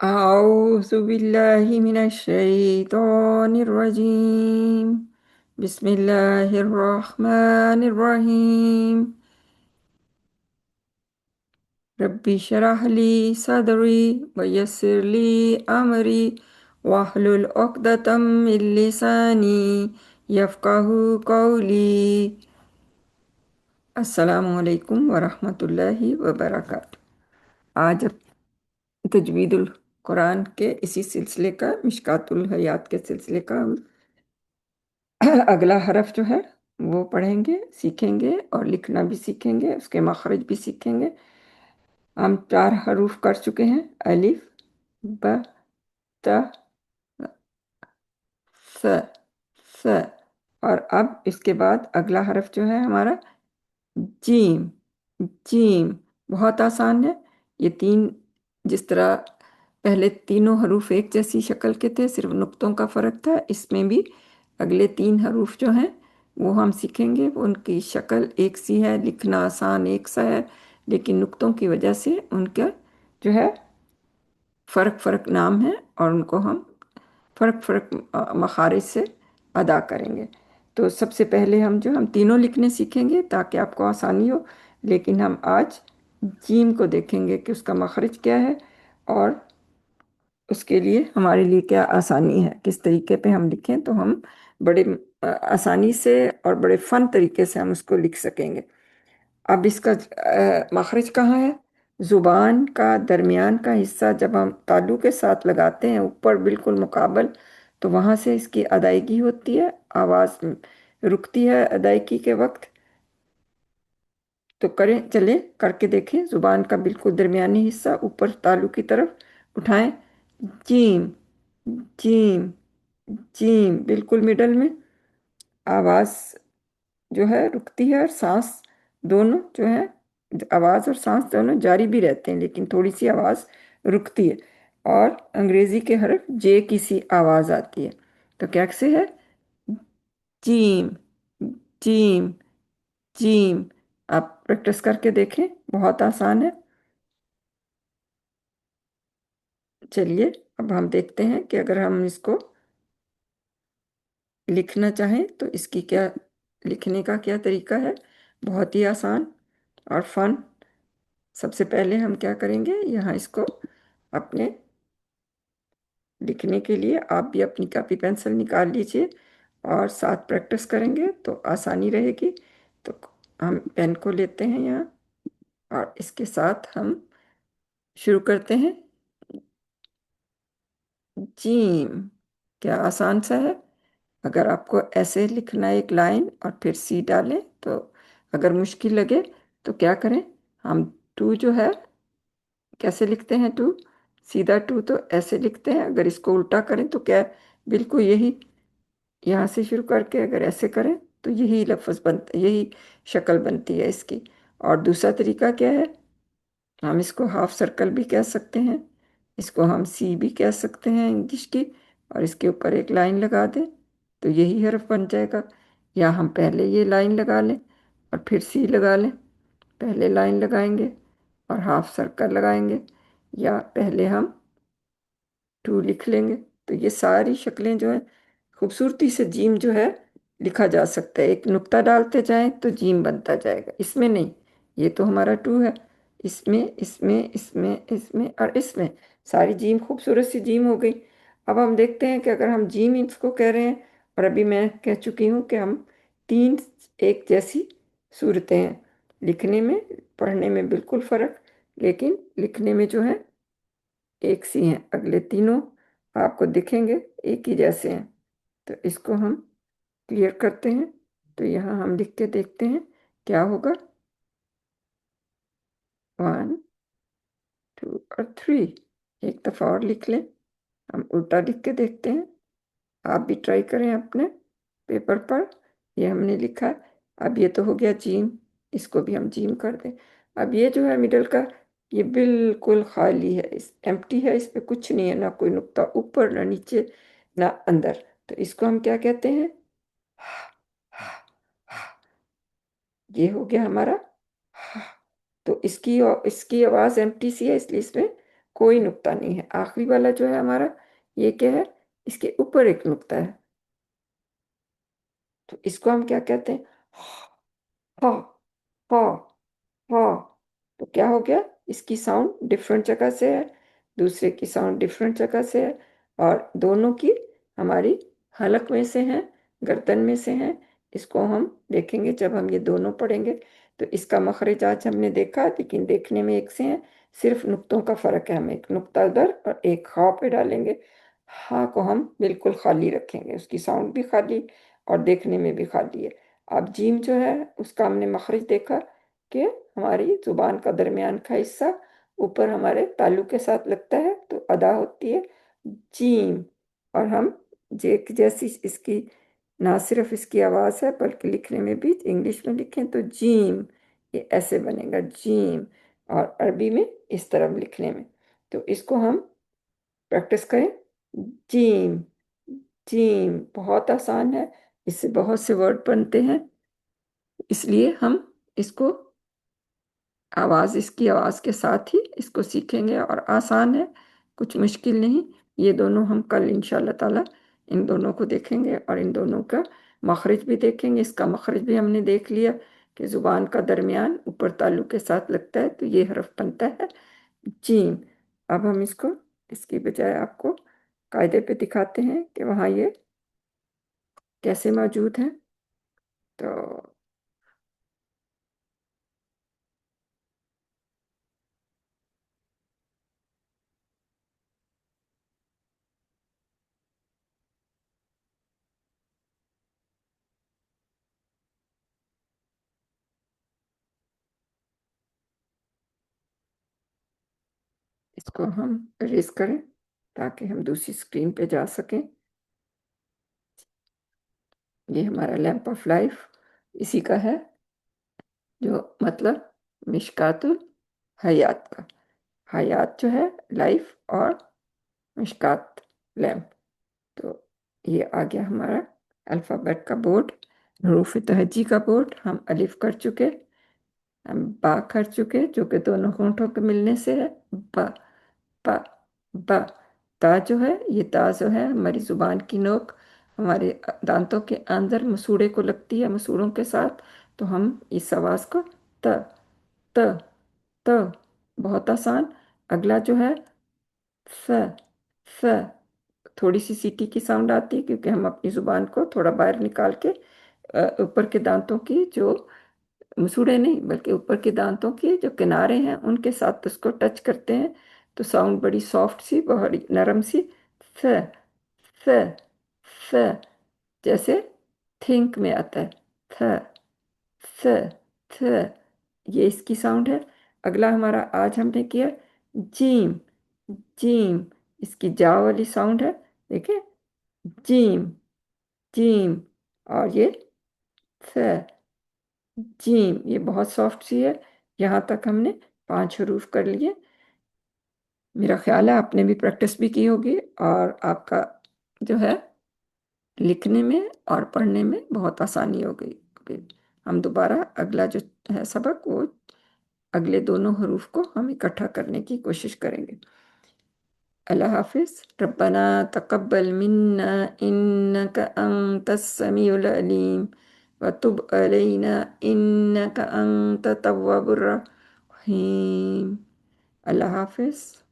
أعوذ بالله من الشيطان الرجيم. بسم الله الرحمن الرحيم. ربي اشرح لي صدري ويسر لي أمري واحلل عقدة من لساني يفقه قولي. السلام عليكم ورحمة الله وبركاته. आज तजवीदुल कुरान के इसी सिलसिले का मिशकातुल हयात के सिलसिले का हम अगला हरफ जो है वो पढ़ेंगे, सीखेंगे और लिखना भी सीखेंगे, उसके मखरज भी सीखेंगे। हम 4 हरूफ कर चुके हैं, अलिफ, ब, त, स, स। और अब इसके बाद अगला हरफ जो है हमारा जीम। जीम बहुत आसान है। ये तीन, जिस तरह पहले तीनों हरूफ एक जैसी शक्ल के थे, सिर्फ नुक्तों का फर्क था, इसमें भी अगले 3 हरूफ जो हैं वो हम सीखेंगे। उनकी शक्ल एक सी है, लिखना आसान एक सा है, लेकिन नुक्तों की वजह से उनका जो है फ़र्क फ़र्क नाम है और उनको हम फ़र्क फ़र्क मखारिज से अदा करेंगे। तो सबसे पहले हम तीनों लिखने सीखेंगे ताकि आपको आसानी हो, लेकिन हम आज जीम को देखेंगे कि उसका मखरज क्या है और उसके लिए हमारे लिए क्या आसानी है, किस तरीके पे हम लिखें तो हम बड़े आसानी से और बड़े फन तरीके से हम उसको लिख सकेंगे। अब इसका मखरज कहाँ है? जुबान का दरमियान का हिस्सा जब हम तालु के साथ लगाते हैं ऊपर बिल्कुल मुकाबल, तो वहाँ से इसकी अदायगी होती है, आवाज़ रुकती है अदायगी के वक्त। तो करें, चले करके देखें। जुबान का बिल्कुल दरमियानी हिस्सा ऊपर तालु की तरफ उठाएं। जीम, जीम, जीम बिल्कुल मिडल में। आवाज़ जो है रुकती है और सांस दोनों जो है, आवाज़ और सांस दोनों जारी भी रहते हैं, लेकिन थोड़ी सी आवाज़ रुकती है। और अंग्रेज़ी के हर्फ जे की सी आवाज़ आती है। तो कैसे है? Gym, gym, gym. आप प्रैक्टिस करके देखें, बहुत आसान है। चलिए अब हम देखते हैं कि अगर हम इसको लिखना चाहें तो इसकी क्या, लिखने का क्या तरीका है। बहुत ही आसान और फन। सबसे पहले हम क्या करेंगे, यहाँ इसको अपने लिखने के लिए आप भी अपनी कॉपी पेंसिल निकाल लीजिए और साथ प्रैक्टिस करेंगे तो आसानी रहेगी। तो हम पेन को लेते हैं यहाँ और इसके साथ हम शुरू करते हैं। जीम, क्या आसान सा है। अगर आपको ऐसे लिखना है एक लाइन और फिर सी डालें, तो अगर मुश्किल लगे तो क्या करें, हम टू जो है कैसे लिखते हैं, टू सीधा टू तो ऐसे लिखते हैं। अगर इसको उल्टा करें तो क्या, बिल्कुल यही, यहाँ से शुरू करके अगर ऐसे करें तो यही लफ्ज़ बनता, यही शक्ल बनती है इसकी। और दूसरा तरीका क्या है, हम इसको हाफ सर्कल भी कह सकते हैं, इसको हम सी भी कह सकते हैं इंग्लिश की, और इसके ऊपर एक लाइन लगा दें तो यही हर्फ बन जाएगा। या हम पहले ये लाइन लगा लें और फिर सी लगा लें। पहले लाइन लगाएंगे और हाफ सर्कल लगाएंगे, या पहले हम टू लिख लेंगे। तो ये सारी शक्लें जो है, खूबसूरती से जीम जो है लिखा जा सकता है। एक नुक्ता डालते जाएं तो जीम बनता जाएगा। इसमें नहीं, ये तो हमारा टू है, इसमें इसमें इसमें इसमें और इसमें सारी जीम, खूबसूरत सी जीम हो गई। अब हम देखते हैं कि अगर हम जीम इसको कह रहे हैं, और अभी मैं कह चुकी हूँ कि हम तीन एक जैसी सूरतें हैं लिखने में, पढ़ने में बिल्कुल फ़र्क, लेकिन लिखने में जो है एक सी हैं। अगले तीनों आपको दिखेंगे एक ही जैसे हैं। तो इसको हम क्लियर करते हैं। तो यहाँ हम लिख के देखते हैं क्या होगा। 1, 2 और 3। एक दफ़ा और लिख लें। हम उल्टा लिख के देखते हैं। आप भी ट्राई करें अपने पेपर पर। ये हमने लिखा है। अब ये तो हो गया जीम, इसको भी हम जीम कर दें। अब ये जो है मिडल का, ये बिल्कुल खाली है, इस एम्प्टी है, इस पे कुछ नहीं है, ना कोई नुक्ता ऊपर ना नीचे ना अंदर। तो इसको हम क्या कहते हैं? ये हो गया हमारा। तो इसकी इसकी आवाज़ एम्प्टी सी है, इसलिए इसमें कोई नुक्ता नहीं है। आखिरी वाला जो है हमारा, ये क्या है, इसके ऊपर एक नुक्ता है, तो इसको हम क्या कहते हैं, हा, हा, हाँ। तो क्या हो गया, इसकी साउंड डिफरेंट जगह से है, दूसरे की साउंड डिफरेंट जगह से है, और दोनों की हमारी हलक में से है, गर्दन में से है। इसको हम देखेंगे जब हम ये दोनों पढ़ेंगे। तो इसका मखरज आज हमने देखा, लेकिन देखने में एक से है, सिर्फ नुक्तों का फर्क है। हम एक नुक्ता उधर और एक हा पे डालेंगे। हा को हम बिल्कुल खाली रखेंगे, उसकी साउंड भी खाली और देखने में भी खाली है। अब जीम जो है, उसका हमने मखरज देखा कि हमारी जुबान का दरमियान का हिस्सा ऊपर हमारे तालु के साथ लगता है, तो अदा होती है जीम। और हम जे जैसी इसकी, ना सिर्फ इसकी आवाज़ है बल्कि लिखने में भी, इंग्लिश में लिखें तो जीम, ये ऐसे बनेगा जीम, और अरबी में इस तरफ लिखने में। तो इसको हम प्रैक्टिस करें। जीम, जीम बहुत आसान है, इससे बहुत से वर्ड बनते हैं, इसलिए हम इसको आवाज़, इसकी आवाज़ के साथ ही इसको सीखेंगे, और आसान है, कुछ मुश्किल नहीं। ये दोनों हम कल इंशाल्लाह ताला इन दोनों को देखेंगे, और इन दोनों का मखरज भी देखेंगे। इसका मखरज भी हमने देख लिया कि ज़ुबान का दरमियान ऊपर तालु के साथ लगता है, तो ये हर्फ बनता है जीम। अब हम इसको, इसकी बजाय आपको कायदे पे दिखाते हैं कि वहाँ ये कैसे मौजूद है। तो इसको हम रेस करें ताकि हम दूसरी स्क्रीन पे जा सकें। ये हमारा लैंप ऑफ लाइफ इसी का है, जो मतलब मिशकातुल हयात का। हयात जो है लाइफ, और मिशकात लैंप। तो ये आ गया हमारा अल्फ़ाबेट का बोर्ड, हरूफ तहजी का बोर्ड। हम अलिफ कर चुके, हम बा कर चुके, जो कि दोनों होंठों के मिलने से है, बा, बा, बा। ता जो है, ये ता जो है हमारी जुबान की नोक हमारे दांतों के अंदर मसूड़े को लगती है, मसूड़ों के साथ। तो हम इस आवाज को त, त, त, बहुत आसान। अगला जो है फ, फ, थोड़ी सी सीटी की साउंड आती है, क्योंकि हम अपनी जुबान को थोड़ा बाहर निकाल के ऊपर के दांतों की जो मसूड़े नहीं बल्कि ऊपर के दांतों के जो किनारे हैं उनके साथ उसको टच करते हैं, तो साउंड बड़ी सॉफ्ट सी, बड़ी नरम सी, फ, फ, फ, जैसे थिंक में आता है, फ, फ, फ, ये इसकी साउंड है। अगला हमारा आज हमने किया जीम, जीम, इसकी जा वाली साउंड है, देखिए, जीम, जीम, और ये फ, जीम, ये बहुत सॉफ्ट सी है। यहाँ तक हमने 5 हरूफ कर लिए। मेरा ख्याल है आपने भी प्रैक्टिस भी की होगी, और आपका जो है लिखने में और पढ़ने में बहुत आसानी हो गई होगी। हम दोबारा अगला जो है सबक, वो अगले दोनों हरूफ को हम इकट्ठा करने की कोशिश करेंगे। अल्लाह हाफिज। रब्बना तकब्बल मिन्ना इन्नका अंतस समीउल अलीम व तुब अलैना इन्नका अंत तव्वाबुर रहीम। अल्लाह हाफिज।